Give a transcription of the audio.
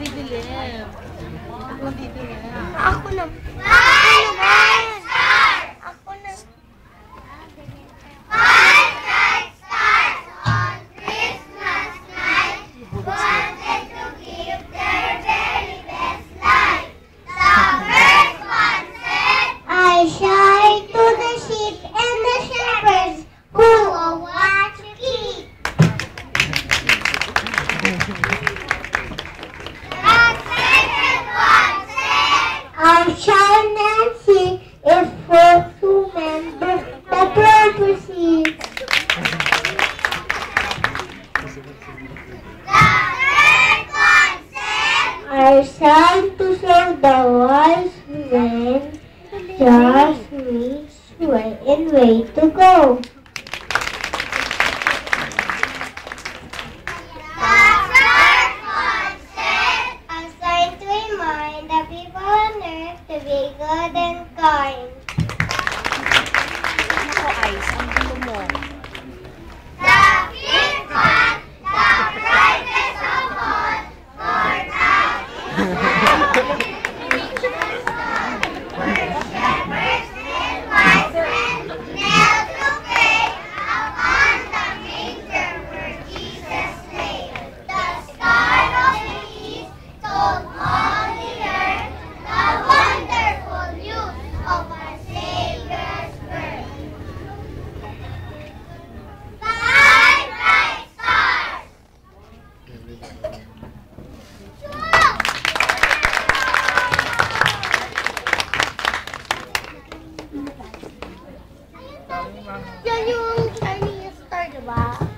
bibilim. Ako bibilim. Ako na. Ako naman. Ako na. Five bright stars on Christmas night wanted to give their very best light. The first one said, I shine to the sheep and the shepherds who are what to keep. the second one said, I shall and see if folks remember the prophecy. the third one said, I shall to show the wise men just which way and way to go. the third one said, I'm trying to remind the people on earth to be good and kind. Ako, Ice, ang gulo mo. the fifth one, the brightest of all, for now is where shepherds and wise men knelt to pray upon the manger where Jesus lay. The star of the east told all the earth the wonderful news of our Savior's birth. Five bright stars. Yan yung Chinese star, diba?